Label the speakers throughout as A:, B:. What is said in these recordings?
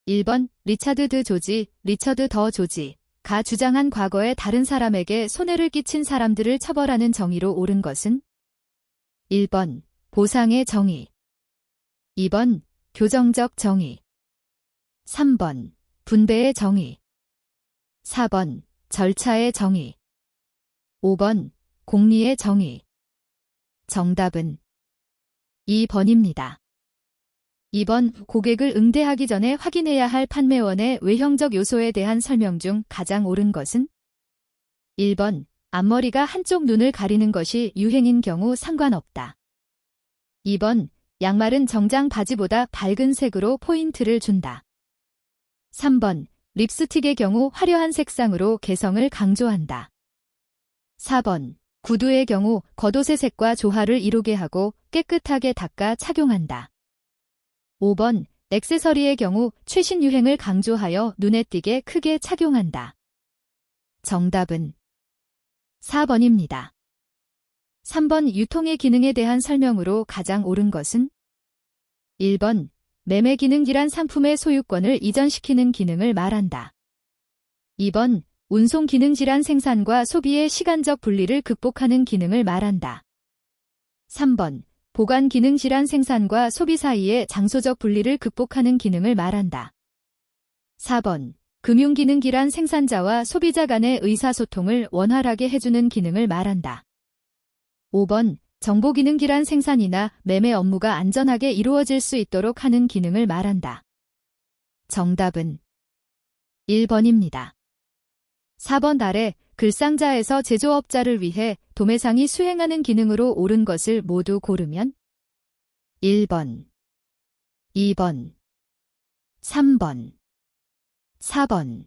A: 1번 리차드 드 조지, 리처드 더 조지가 주장한 과거에 다른 사람에게 손해를 끼친 사람들을 처벌하는 정의로 옳은 것은 1번 보상의 정의, 2번 교정적 정의, 3번 분배의 정의, 4번 절차의 정의, 5번 공리의 정의. 정답은 2번입니다. 2번 고객을 응대하기 전에 확인해야 할 판매원의 외형적 요소에 대한 설명 중 가장 옳은 것은 1번 앞머리가 한쪽 눈을 가리는 것이 유행인 경우 상관없다. 2번 양말은 정장 바지보다 밝은 색으로 포인트를 준다. 3번 립스틱의 경우 화려한 색상으로 개성을 강조한다. 4번 구두의 경우 겉옷의 색과 조화를 이루게 하고 깨끗하게 닦아 착용한다. 5번 액세서리의 경우 최신 유행을 강조하여 눈에 띄게 크게 착용한다. 정답은 4번입니다. 3번 유통의 기능에 대한 설명으로 가장 옳은 것은 1번 매매 기능이란 상품의 소유권을 이전시키는 기능을 말한다. 2번 운송 기능이란 생산과 소비의 시간적 분리를 극복하는 기능을 말한다. 3번 보관 기능이란 생산과 소비 사이의 장소적 분리를 극복하는 기능을 말한다. 4번 금융 기능이란 생산자와 소비자 간의 의사소통을 원활하게 해주는 기능을 말한다. 5번 정보 기능이란 생산이나 매매 업무가 안전하게 이루어질 수 있도록 하는 기능을 말한다. 정답은 1번입니다. 4번 아래 글상자에서 제조업자를 위해 도매상이 수행하는 기능으로 옳은 것을 모두 고르면 1번, 2번, 3번, 4번,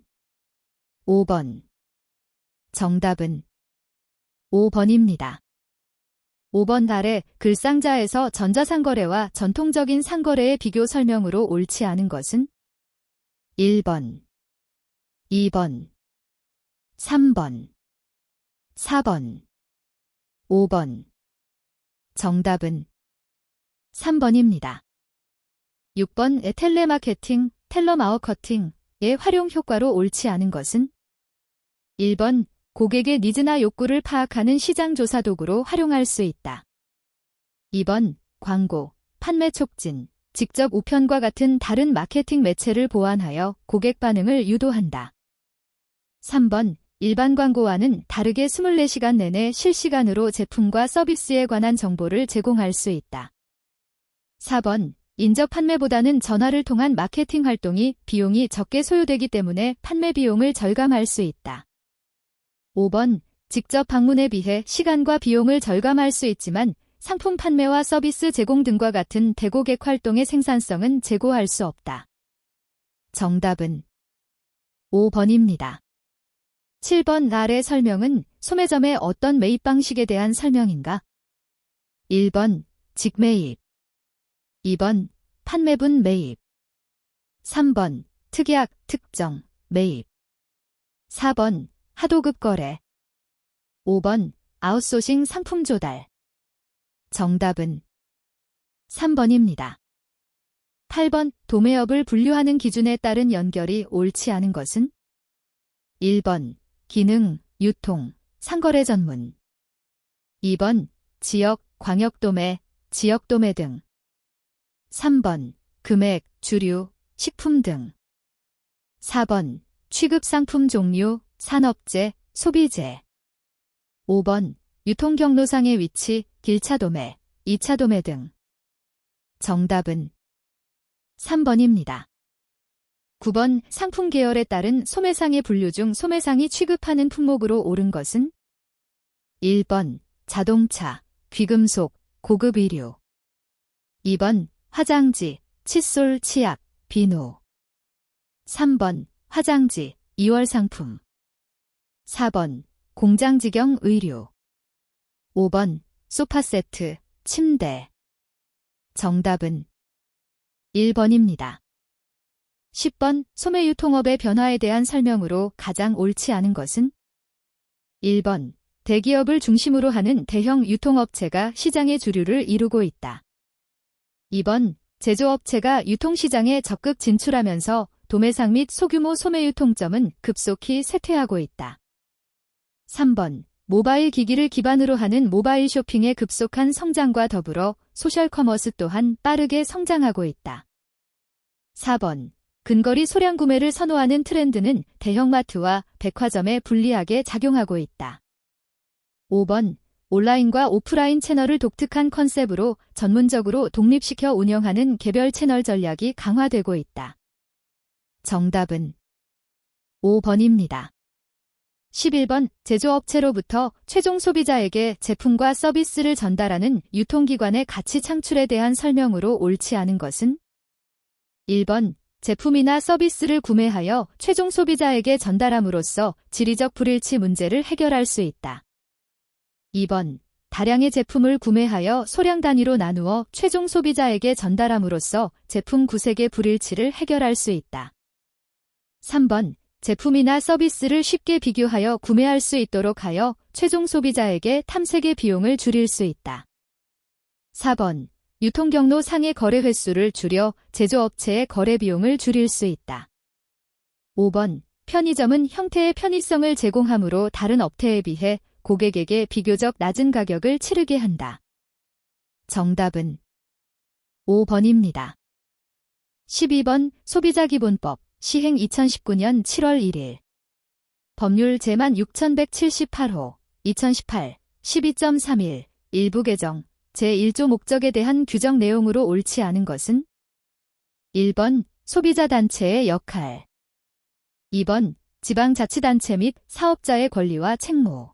A: 5번. 정답은 5번입니다. 5번 아래 글상자에서 전자상거래와 전통적인 상거래의 비교 설명으로 옳지 않은 것은 1번, 2번, 3번, 4번, 5번. 정답은 3번입니다. 6번 텔레마케팅, 텔러마우커팅의 활용 효과로 옳지 않은 것은 1번 고객의 니즈나 욕구를 파악하는 시장조사 도구로 활용할 수 있다. 2번 광고, 판매 촉진, 직접 우편과 같은 다른 마케팅 매체를 보완하여 고객 반응을 유도한다. 3번 일반 광고와는 다르게 24시간 내내 실시간으로 제품과 서비스에 관한 정보를 제공할 수 있다. 4번 인적 판매보다는 전화를 통한 마케팅 활동이 비용이 적게 소요되기 때문에 판매 비용을 절감할 수 있다. 5번 직접 방문에 비해 시간과 비용을 절감할 수 있지만 상품 판매와 서비스 제공 등과 같은 대고객 활동의 생산성은 제고할 수 없다. 정답은 5번입니다. 7번 아래 설명은 소매점의 어떤 매입 방식에 대한 설명인가? 1번 직매입, 2번 판매분 매입, 3번 특약, 특정, 매입, 4번 하도급 거래, 5번 아웃소싱 상품 조달. 정답은 3번입니다. 8번 도매업을 분류하는 기준에 따른 연결이 옳지 않은 것은 1번 기능, 유통, 상거래 전문, 2번 지역, 광역도매, 지역도매 등, 3번 금액, 주류, 식품 등, 4번 취급 상품 종류, 산업재, 소비재, 5번 유통 경로상의 위치, 1차 도매, 2차 도매 등. 정답은 3번입니다. 9번 상품 계열에 따른 소매상의 분류 중 소매상이 취급하는 품목으로 옳은 것은 1번 자동차, 귀금속, 고급 의류, 2번 화장지, 칫솔, 치약, 비누, 3번 화장지, 2월 상품, 4번 공장직영 의류, 5번 소파 세트, 침대. 정답은 1번입니다. 10번 소매 유통업의 변화에 대한 설명으로 가장 옳지 않은 것은 1번 대기업을 중심으로 하는 대형 유통업체가 시장의 주류를 이루고 있다. 2번 제조업체가 유통시장에 적극 진출하면서 도매상 및 소규모 소매 유통점은 급속히 쇠퇴하고 있다. 3번. 모바일 기기를 기반으로 하는 모바일 쇼핑의 급속한 성장과 더불어 소셜 커머스 또한 빠르게 성장하고 있다. 4번. 근거리 소량 구매를 선호하는 트렌드는 대형마트와 백화점에 불리하게 작용하고 있다. 5번. 온라인과 오프라인 채널을 독특한 컨셉으로 전문적으로 독립시켜 운영하는 개별 채널 전략이 강화되고 있다. 정답은 5번입니다. 11번. 제조업체로부터 최종 소비자에게 제품과 서비스를 전달하는 유통기관의 가치 창출에 대한 설명으로 옳지 않은 것은? 1번. 제품이나 서비스를 구매하여 최종 소비자에게 전달함으로써 지리적 불일치 문제를 해결할 수 있다. 2번. 다량의 제품을 구매하여 소량 단위로 나누어 최종 소비자에게 전달함으로써 제품 구색의 불일치를 해결할 수 있다. 3번. 제품이나 서비스를 쉽게 비교하여 구매할 수 있도록 하여 최종 소비자에게 탐색의 비용을 줄일 수 있다. 4번. 유통경로 상의 거래 횟수를 줄여 제조업체의 거래 비용을 줄일 수 있다. 5번. 편의점은 형태의 편의성을 제공하므로 다른 업체에 비해 고객에게 비교적 낮은 가격을 치르게 한다. 정답은 5번입니다. 12번. 소비자기본법 시행 2019년 7월 1일 법률 제만 6178호 2018 12.31 일부 개정 제1조 목적에 대한 규정 내용으로 옳지 않은 것은? 1번. 소비자단체의 역할 2번. 지방자치단체 및 사업자의 권리와 책무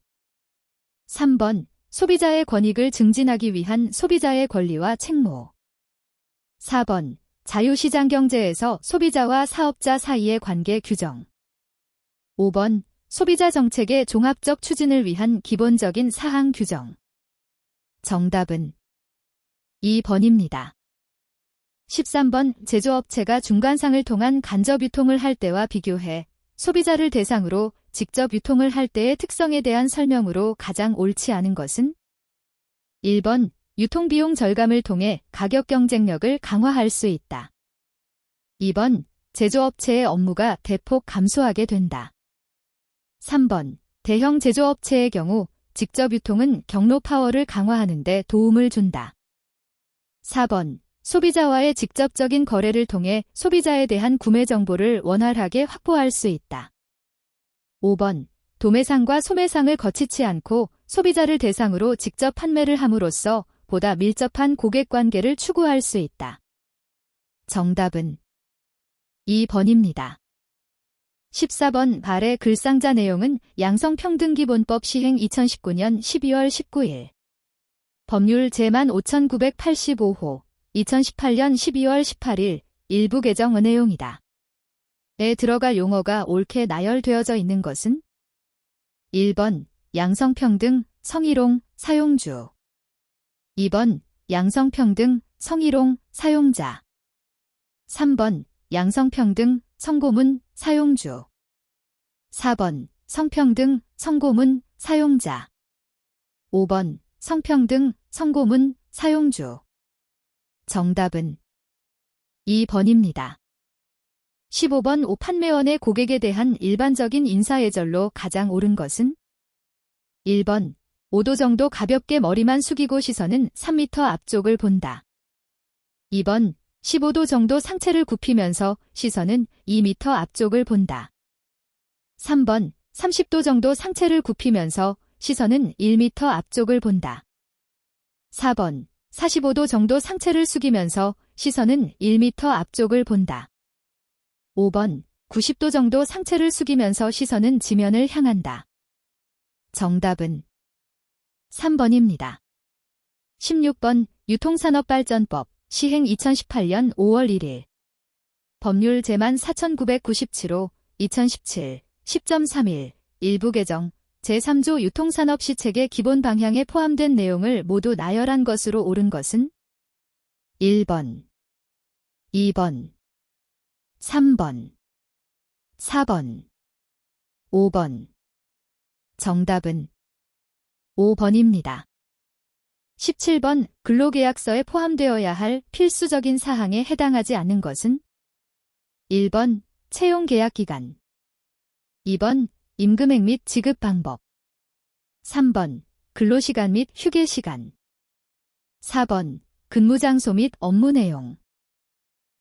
A: 3번. 소비자의 권익을 증진하기 위한 소비자의 권리와 책무 4번. 자유시장경제에서 소비자와 사업자 사이의 관계 규정 5번. 소비자 정책의 종합적 추진을 위한 기본적인 사항 규정 정답은 2번입니다. 13번. 제조업체가 중간상을 통한 간접 유통을 할 때와 비교해 소비자를 대상으로 직접 유통을 할 때의 특성에 대한 설명으로 가장 옳지 않은 것은? 1번. 유통비용 절감을 통해 가격 경쟁력을 강화할 수 있다. 2번. 제조업체의 업무가 대폭 감소하게 된다. 3번. 대형 제조업체의 경우 직접 유통은 경로 파워를 강화하는 데 도움을 준다. 4번. 소비자와의 직접적인 거래를 통해 소비자에 대한 구매 정보를 원활하게 확보할 수 있다. 5번. 도매상과 소매상을 거치지 않고 소비자를 대상으로 직접 판매를 함으로써 보다 밀접한 고객 관계를 추구할 수 있다. 정답은 2번입니다. 14번. 발의 글상자 내용은 양성평등기본법 시행 2019년 12월 19일 법률 제만 5985호 2018년 12월 18일 일부 개정 내용이다. 에 들어갈 용어가 옳게 나열되어져 있는 것은? 1번. 양성평등, 성희롱, 사용주 2번. 양성평등, 성희롱, 사용자 3번. 양성평등, 성고문, 사용주 4번. 성평등, 성고문, 사용자 5번. 성평등, 성고문, 사용주 정답은 2번입니다. 15번. 판매원의 고객에 대한 일반적인 인사예절로 가장 옳은 것은? 1번. 5도 정도 가볍게 머리만 숙이고 시선은 3m 앞쪽을 본다. 2번. 15도 정도 상체를 굽히면서 시선은 2m 앞쪽을 본다. 3번. 30도 정도 상체를 굽히면서 시선은 1m 앞쪽을 본다. 4번. 45도 정도 상체를 숙이면서 시선은 1m 앞쪽을 본다. 5번. 90도 정도 상체를 숙이면서 시선은 지면을 향한다. 정답은 3번입니다. 16번. 유통산업발전법 시행 2018년 5월 1일 법률 제만 4997호 2017 10.31 일부 개정 제3조 유통산업시책의 기본 방향에 포함된 내용을 모두 나열한 것으로 옳은 것은? 1번, 2번, 3번, 4번, 5번. 정답은 5번입니다. 17번. 근로계약서에 포함되어야 할 필수적인 사항에 해당하지 않는 것은? 1번. 채용 계약 기간. 2번 임금액 및 지급 방법. 3번 근로시간 및 휴게시간. 4번 근무 장소 및 업무 내용.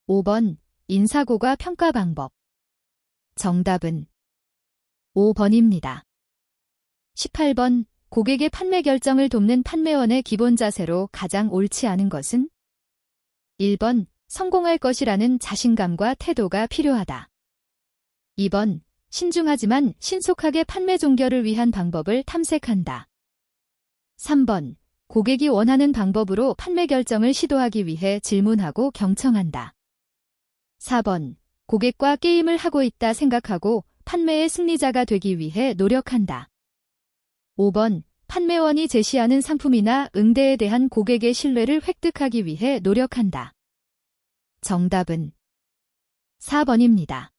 A: 5번 인사고과 평가 방법. 정답은 5번입니다. 18번 고객의 판매 결정을 돕는 판매원의 기본 자세로 가장 옳지 않은 것은? 1번 성공할 것이라는 자신감과 태도가 필요하다. 2번 신중하지만 신속하게 판매 종결을 위한 방법을 탐색한다. 3번 고객이 원하는 방법으로 판매 결정을 시도하기 위해 질문하고 경청한다. 4번 고객과 게임을 하고 있다 생각하고 판매의 승리자가 되기 위해 노력한다. 5번 판매원이 제시하는 상품이나 응대에 대한 고객의 신뢰를 획득하기 위해 노력한다. 정답은 4번입니다.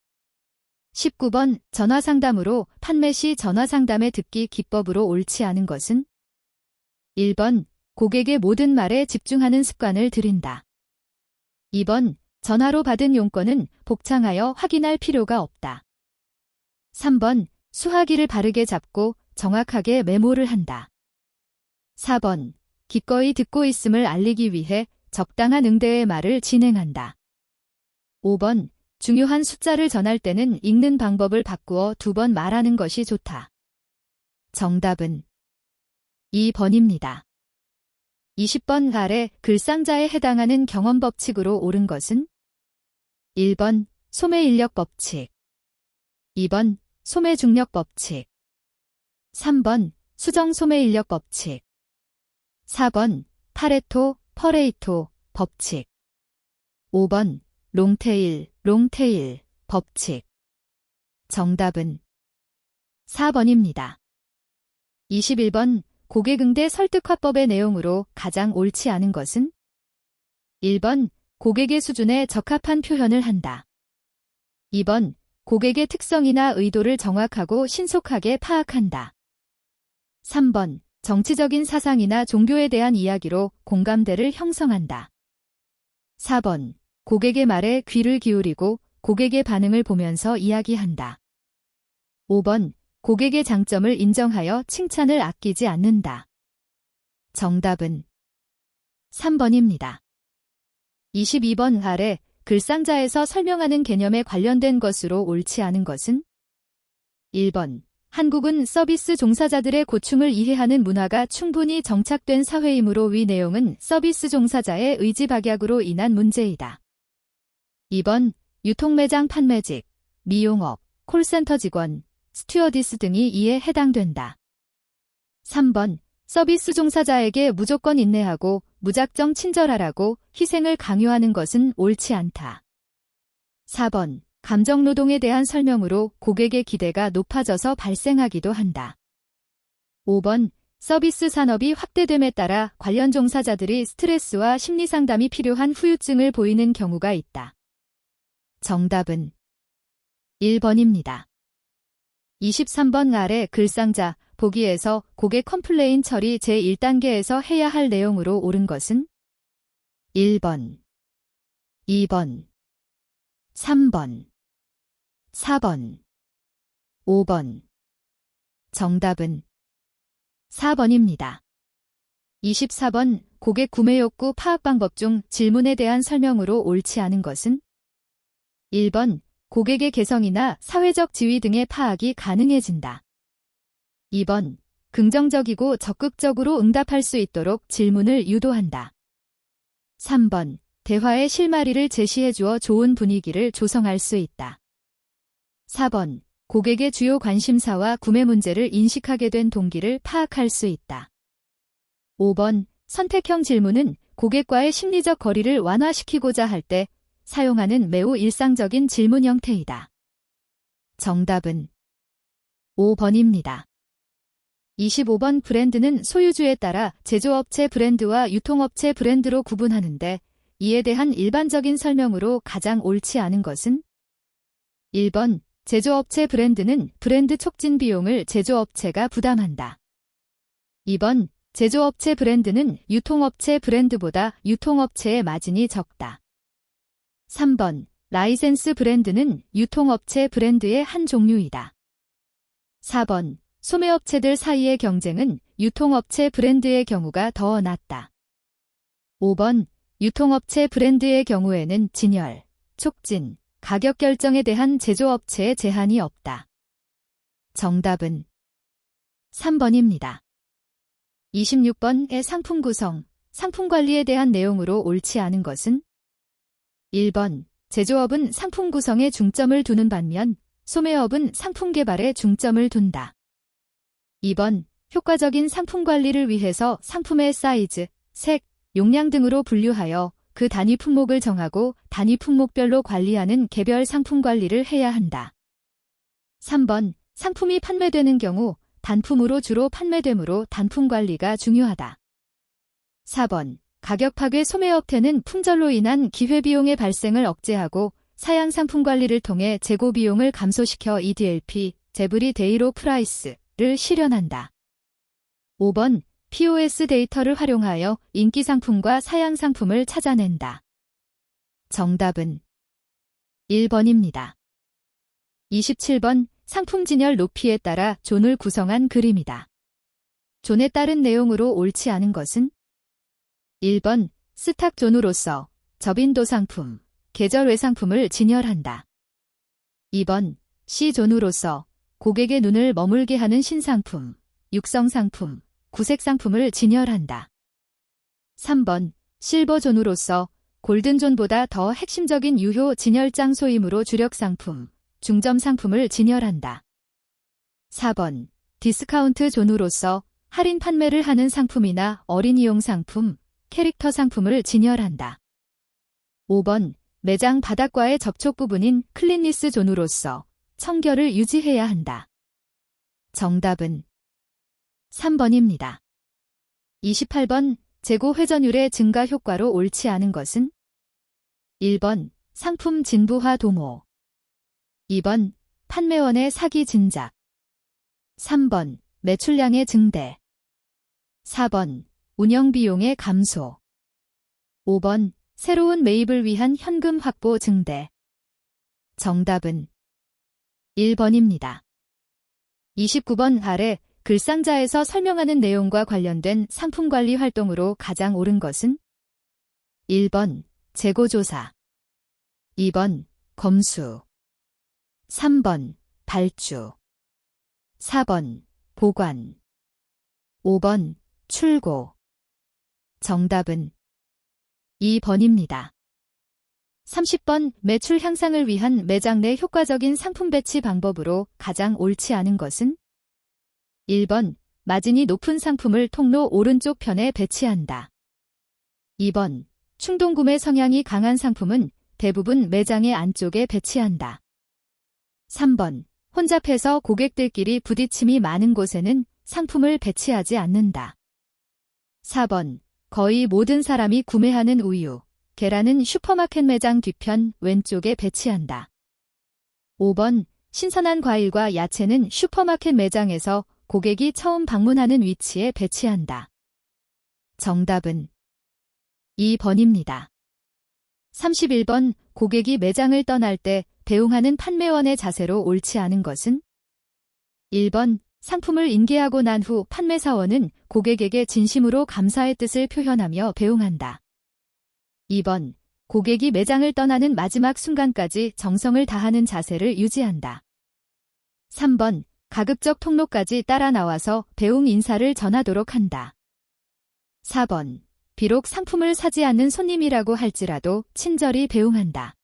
A: 19번 전화상담으로 판매 시 전화상담의 듣기 기법으로 옳지 않은 것은? 1번 고객의 모든 말에 집중하는 습관을 들인다. 2번 전화로 받은 용건은 복창하여 확인할 필요가 없다. 3번 수화기를 바르게 잡고 정확하게 메모를 한다. 4번 기꺼이 듣고 있음을 알리기 위해 적당한 응대의 말을 진행한다. 5번 중요한 숫자를 전할 때는 읽는 방법을 바꾸어 2번 말하는 것이 좋다. 정답은 2번입니다. 20번 아래 글상자에 해당하는 경험 법칙으로 옳은 것은? 1번 소매 인력 법칙. 2번 소매 중력 법칙. 3번 수정 소매 인력 법칙. 4번 파레토, 퍼레이토 법칙. 5번 롱테일 법칙. 정답은 4번입니다. 21번 고객 응대 설득화법의 내용으로 가장 옳지 않은 것은? 1번 고객의 수준에 적합한 표현을 한다. 2번 고객의 특성이나 의도를 정확하고 신속하게 파악한다. 3번 정치적인 사상이나 종교에 대한 이야기로 공감대를 형성한다. 4번 고객의 말에 귀를 기울이고 고객의 반응을 보면서 이야기한다. 5번 고객의 장점을 인정하여 칭찬을 아끼지 않는다. 정답은 3번입니다. 22번 아래 글상자에서 설명하는 개념에 관련된 것으로 옳지 않은 것은? 1번 한국은 서비스 종사자들의 고충을 이해하는 문화가 충분히 정착된 사회이므로 위 내용은 서비스 종사자의 의지박약으로 인한 문제이다. 2번 유통매장 판매직, 미용업, 콜센터 직원, 스튜어디스 등이 이에 해당된다. 3번 서비스 종사자에게 무조건 인내하고 무작정 친절하라고 희생을 강요하는 것은 옳지 않다. 4번 감정노동에 대한 설명으로 고객의 기대가 높아져서 발생하기도 한다. 5번 서비스 산업이 확대됨에 따라 관련 종사자들이 스트레스와 심리상담이 필요한 후유증을 보이는 경우가 있다. 정답은 1번입니다. 23번 아래 글상자 보기에서 고객 컴플레인 처리 제1단계에서 해야 할 내용으로 옳은 것은? 1번, 2번, 3번, 4번, 5번. 정답은 4번입니다. 24번 고객 구매 욕구 파악 방법 중 질문에 대한 설명으로 옳지 않은 것은? 1번 고객의 개성이나 사회적 지위 등의 파악이 가능해진다. 2번 긍정적이고 적극적으로 응답할 수 있도록 질문을 유도한다. 3번 대화의 실마리를 제시해 주어 좋은 분위기를 조성할 수 있다. 4번 고객의 주요 관심사와 구매 문제를 인식하게 된 동기를 파악할 수 있다. 5번 선택형 질문은 고객과의 심리적 거리를 완화시키고자 할 때 사용하는 매우 일상적인 질문 형태이다. 정답은 5번입니다. 25번 브랜드는 소유주에 따라 제조업체 브랜드와 유통업체 브랜드로 구분하는데 이에 대한 일반적인 설명으로 가장 옳지 않은 것은? 1번 제조업체 브랜드는 브랜드 촉진 비용을 제조업체가 부담한다. 2번 제조업체 브랜드는 유통업체 브랜드보다 유통업체의 마진이 적다. 3번 라이센스 브랜드는 유통업체 브랜드의 한 종류이다. 4번, 소매업체들 사이의 경쟁은 유통업체 브랜드의 경우가 더 낮다. 5번, 유통업체 브랜드의 경우에는 진열, 촉진, 가격 결정에 대한 제조업체의 제한이 없다. 정답은 3번입니다. 26번의 상품 구성, 상품 관리에 대한 내용으로 옳지 않은 것은? 1번, 제조업은 상품 구성에 중점을 두는 반면 소매업은 상품 개발에 중점을 둔다. 2번, 효과적인 상품 관리를 위해서 상품의 사이즈, 색, 용량 등으로 분류하여 그 단위 품목을 정하고 단위 품목별로 관리하는 개별 상품 관리를 해야 한다. 3번, 상품이 판매되는 경우 단품으로 주로 판매되므로 단품 관리가 중요하다. 4번, 가격 파괴 소매업체는 품절로 인한 기회비용의 발생을 억제하고 사양 상품 관리를 통해 재고 비용을 감소시켜 EDLP, 제브리 데이로 프라이스를 실현한다. 5번, POS 데이터를 활용하여 인기 상품과 사양 상품을 찾아낸다. 정답은 1번입니다. 27번, 상품 진열 높이에 따라 존을 구성한 그림이다. 존에 따른 내용으로 옳지 않은 것은? 1번, 스탁 존으로서 저빈도 상품, 계절 외 상품을 진열한다. 2번, C존으로서 고객의 눈을 머물게 하는 신상품, 육성 상품, 구색 상품을 진열한다. 3번, 실버존으로서 골든존보다 더 핵심적인 유효 진열 장소이므로 주력 상품, 중점 상품을 진열한다. 4번, 디스카운트 존으로서 할인 판매를 하는 상품이나 어린이용 상품, 캐릭터 상품을 진열한다. 5번, 매장 바닥과의 접촉 부분인 클린리스 존으로서 청결을 유지해야 한다. 정답은 3번입니다. 28번, 재고 회전율의 증가 효과로 옳지 않은 것은? 1번, 상품 진부화 도모. 2번, 판매원의 사기 진작. 3번, 매출량의 증대. 4번, 운영비용의 감소. 5번, 새로운 매입을 위한 현금 확보 증대. 정답은 1번입니다. 29번 아래 글상자에서 설명하는 내용과 관련된 상품관리 활동으로 가장 옳은 것은? 1번, 재고조사. 2번, 검수. 3번, 발주. 4번, 보관. 5번, 출고. 정답은 2번입니다. 30번, 매출 향상을 위한 매장 내 효과적인 상품 배치 방법으로 가장 옳지 않은 것은? 1번, 마진이 높은 상품을 통로 오른쪽 편에 배치한다. 2번, 충동구매 성향이 강한 상품은 대부분 매장의 안쪽에 배치한다. 3번, 혼잡해서 고객들끼리 부딪힘이 많은 곳에는 상품을 배치하지 않는다. 4번, 거의 모든 사람이 구매하는 우유, 계란은 슈퍼마켓 매장 뒤편 왼쪽에 배치한다. 5번, 신선한 과일과 야채는 슈퍼마켓 매장에서 고객이 처음 방문하는 위치에 배치한다. 정답은 2번입니다. 31번, 고객이 매장을 떠날 때 대응하는 판매원의 자세로 옳지 않은 것은? 1번, 상품을 인계하고 난 후 판매사원은 고객에게 진심으로 감사의 뜻을 표현하며 배웅한다. 2번, 고객이 매장을 떠나는 마지막 순간까지 정성을 다하는 자세를 유지한다. 3번, 가급적 통로까지 따라 나와서 배웅 인사를 전하도록 한다. 4번, 비록 상품을 사지 않는 손님이라고 할지라도 친절히 배웅한다.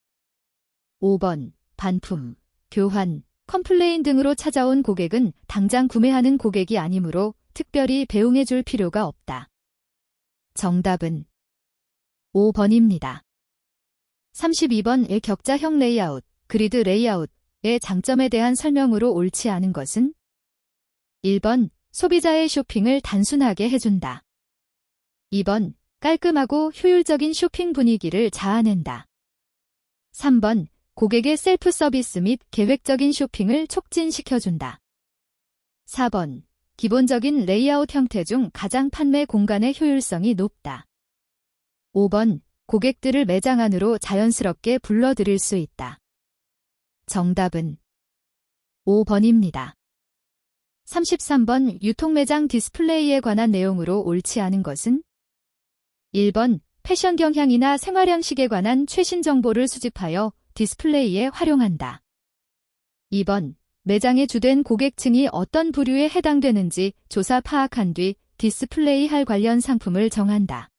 A: 5번, 반품, 교환, 컴플레인 등으로 찾아온 고객은 당장 구매하는 고객이 아니므로 특별히 배웅해 줄 필요가 없다. 정답은 5번입니다. 32번의 격자형 레이아웃, 그리드 레이아웃의 장점에 대한 설명으로 옳지 않은 것은? 1번, 소비자의 쇼핑을 단순하게 해준다. 2번, 깔끔하고 효율적인 쇼핑 분위기를 자아낸다. 3번, 고객의 셀프 서비스 및 계획적인 쇼핑을 촉진시켜준다. 4번, 기본적인 레이아웃 형태 중 가장 판매 공간의 효율성이 높다. 5번, 고객들을 매장 안으로 자연스럽게 불러들일 수 있다. 정답은 5번입니다. 33번 유통매장 디스플레이에 관한 내용으로 옳지 않은 것은? 1번 패션 경향이나 생활양식에 관한 최신 정보를 수집하여 디스플레이에 활용한다. 2번 매장의 주된 고객층이 어떤 부류에 해당되는지 조사 파악한 뒤 디스플레이할 관련 상품을 정한다.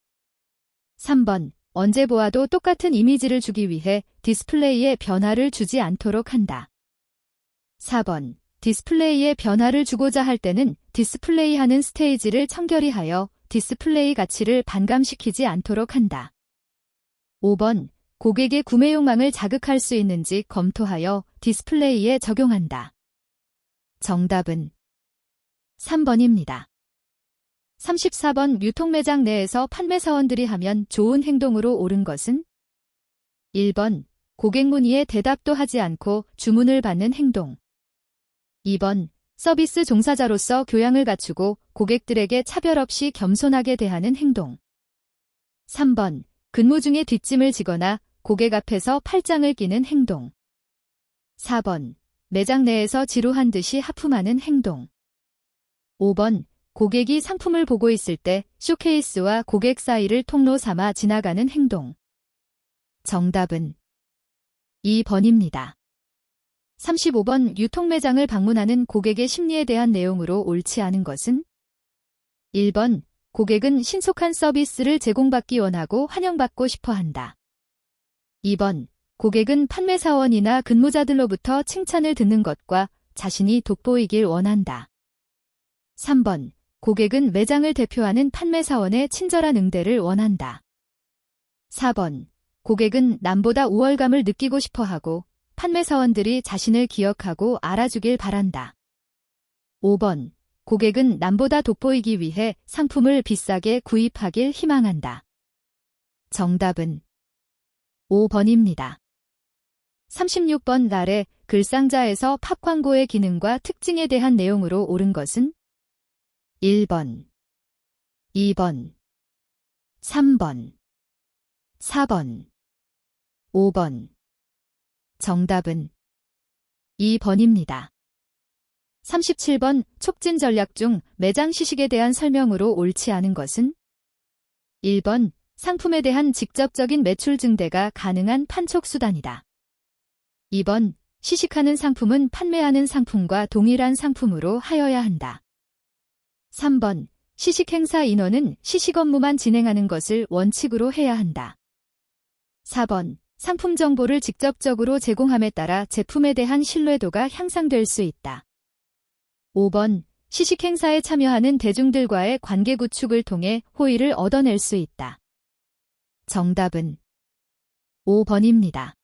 A: 3번 언제 보아도 똑같은 이미지를 주기 위해 디스플레이에 변화를 주지 않도록 한다. 4번 디스플레이에 변화를 주고자 할 때는 디스플레이하는 스테이지를 청결히 하여 디스플레이 가치를 반감시키지 않도록 한다. 5번 고객의 구매 욕망을 자극할 수 있는지 검토하여 디스플레이에 적용한다. 정답은 3번입니다. 34번 유통매장 내에서 판매사원들이 하면 좋은 행동으로 옳은 것은? 1번 고객 문의에 대답도 하지 않고 주문을 받는 행동. 2번 서비스 종사자로서 교양을 갖추고 고객들에게 차별 없이 겸손하게 대하는 행동. 3번 근무 중에 뒷짐을 지거나 고객 앞에서 팔짱을 끼는 행동. 4번 매장 내에서 지루한 듯이 하품하는 행동. 5번 고객이 상품을 보고 있을 때 쇼케이스와 고객 사이를 통로 삼아 지나가는 행동. 정답은 2번입니다. 35번 유통매장을 방문하는 고객의 심리에 대한 내용으로 옳지 않은 것은? 1번 고객은 신속한 서비스를 제공받기 원하고 환영받고 싶어 한다. 2번 고객은 판매사원이나 근무자들로부터 칭찬을 듣는 것과 자신이 돋보이길 원한다. 3번 고객은 매장을 대표하는 판매사원의 친절한 응대를 원한다. 4번 고객은 남보다 우월감을 느끼고 싶어 하고 판매사원들이 자신을 기억하고 알아주길 바란다. 5번 고객은 남보다 돋보이기 위해 상품을 비싸게 구입하길 희망한다. 정답은 5번입니다. 36번 아래 글상자에서 팝 광고의 기능과 특징에 대한 내용으로 옳은 것은? 1번, 2번, 3번, 4번, 5번. 정답은 2번입니다. 37번 촉진 전략 중 매장 시식에 대한 설명으로 옳지 않은 것은? 1번 상품에 대한 직접적인 매출 증대가 가능한 판촉 수단이다. 2번 시식하는 상품은 판매하는 상품과 동일한 상품으로 하여야 한다. 3번 시식 행사 인원은 시식 업무만 진행하는 것을 원칙으로 해야 한다. 4번 상품 정보를 직접적으로 제공함에 따라 제품에 대한 신뢰도가 향상될 수 있다. 5번 시식 행사에 참여하는 대중들과의 관계 구축을 통해 호의를 얻어낼 수 있다. 정답은 5번입니다.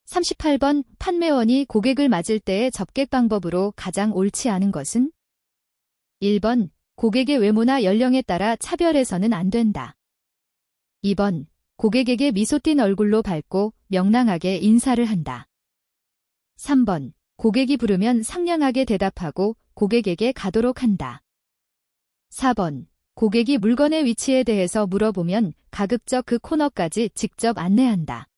A: 38번 판매원이 고객을 맞을 때의 접객 방법으로 가장 옳지 않은 것은? 1번 고객의 외모나 연령에 따라 차별해서는 안 된다. 2번 고객에게 미소 띤 얼굴로 밝고 명랑하게 인사를 한다. 3번 고객이 부르면 상냥하게 대답하고 고객에게 가도록 한다. 4번 고객이 물건의 위치에 대해서 물어보면 가급적 그 코너까지 직접 안내한다.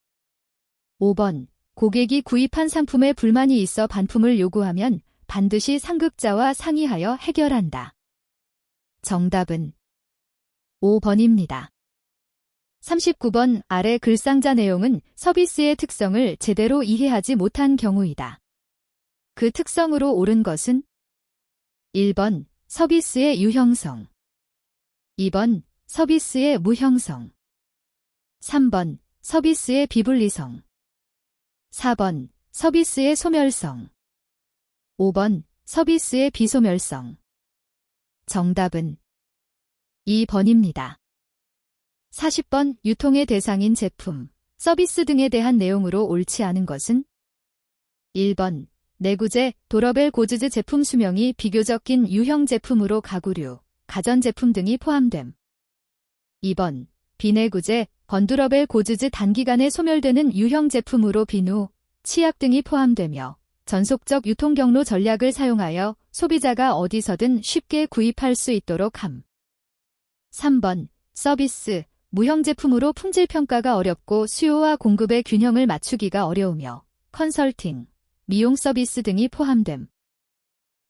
A: 5번 고객이 구입한 상품에 불만이 있어 반품을 요구하면 반드시 상급자와 상의하여 해결한다. 정답은 5번입니다. 39번 아래 글상자 내용은 서비스의 특성을 제대로 이해하지 못한 경우이다. 그 특성으로 옳은 것은? 1번 서비스의 유형성, 2번 서비스의 무형성, 3번 서비스의 비분리성, 4번 서비스의 소멸성, 5번 서비스의 비소멸성. 정답은 2번입니다. 40번 유통의 대상인 제품, 서비스 등에 대한 내용으로 옳지 않은 것은? 1번 내구재, 도러벨 고즈즈 제품 수명이 비교적 긴 유형 제품으로 가구류, 가전제품 등이 포함됨. 2번 비내구재, 번두러벨 고즈즈 단기간에 소멸되는 유형 제품으로 비누, 치약 등이 포함되며 전속적 유통 경로 전략을 사용하여 소비자가 어디서든 쉽게 구입할 수 있도록 함. 3번 서비스, 무형 제품으로 품질 평가가 어렵고 수요와 공급의 균형을 맞추기가 어려우며 컨설팅, 미용 서비스 등이 포함됨.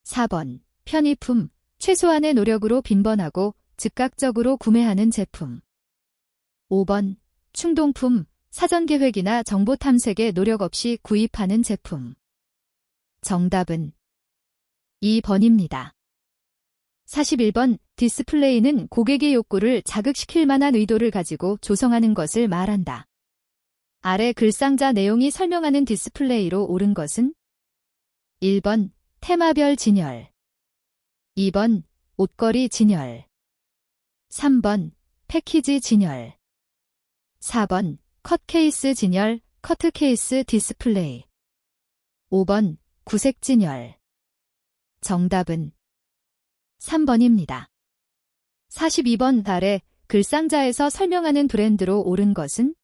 A: 4번. 편의품, 최소한의 노력으로 빈번하고 즉각적으로 구매하는 제품. 5번. 충동품, 사전 계획이나 정보 탐색에 노력 없이 구입하는 제품. 정답은 2번입니다. 41번. 디스플레이는 고객의 욕구를 자극시킬 만한 의도를 가지고 조성하는 것을 말한다. 아래 글상자 내용이 설명하는 디스플레이로 옳은 것은 1번. 테마별 진열 2번. 옷걸이 진열 3번. 패키지 진열 4번. 컷 케이스 진열, 커트 케이스 디스플레이 5번. 구색 진열. 정답은 3번입니다. 42번. 아래 글상자에서 설명하는 브랜드로 옳은 것은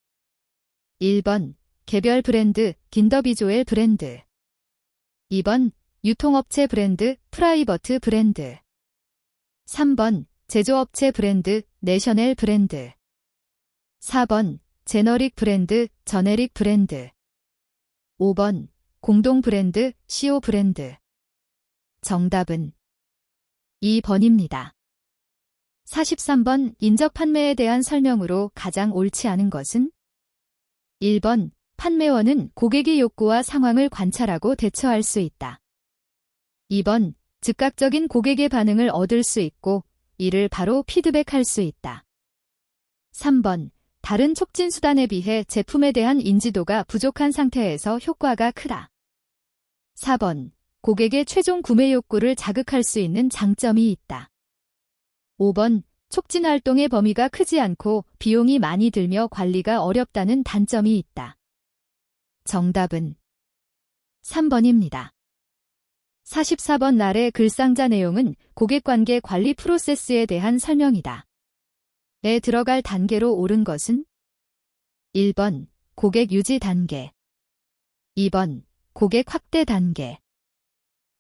A: 1번. 개별 브랜드, 킨더비조엘 브랜드 2번. 유통업체 브랜드, 프라이버트 브랜드 3번. 제조업체 브랜드, 내셔넬 브랜드 4번. 제너릭 브랜드, 저네릭 브랜드 5번. 공동 브랜드, CO 브랜드. 정답은 2번입니다. 43번. 인적 판매에 대한 설명으로 가장 옳지 않은 것은 1번. 판매원은 고객의 욕구와 상황을 관찰하고 대처할 수 있다. 2번. 즉각적인 고객의 반응을 얻을 수 있고 이를 바로 피드백할 수 있다. 3번. 다른 촉진 수단에 비해 제품에 대한 인지도가 부족한 상태에서 효과가 크다. 4번. 고객의 최종 구매 욕구를 자극할 수 있는 장점이 있다. 5번. 촉진 활동의 범위가 크지 않고 비용이 많이 들며 관리가 어렵다는 단점이 있다. 정답은 3번입니다. 44번. 아래 글상자 내용은 고객관계 관리 프로세스에 대한 설명이다. 에 들어갈 단계로 옳은 것은 1번. 고객 유지 단계 2번. 고객 확대 단계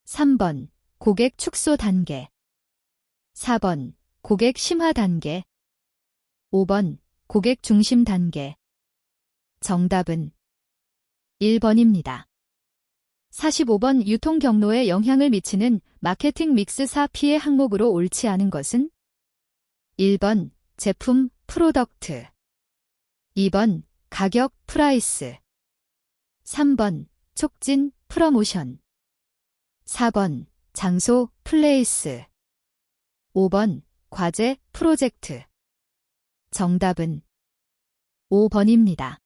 A: 3번. 고객 축소 단계 4번. 고객 심화 단계 5번. 고객 중심 단계. 정답은 1번입니다. 45번. 유통 경로에 영향을 미치는 마케팅 믹스 4P의 항목으로 옳지 않은 것은 1번. 제품, 프로덕트 2번. 가격, 프라이스 3번. 촉진, 프러모션 4번. 장소, 플레이스 5번. 과제, 프로젝트. 정답은 5번입니다.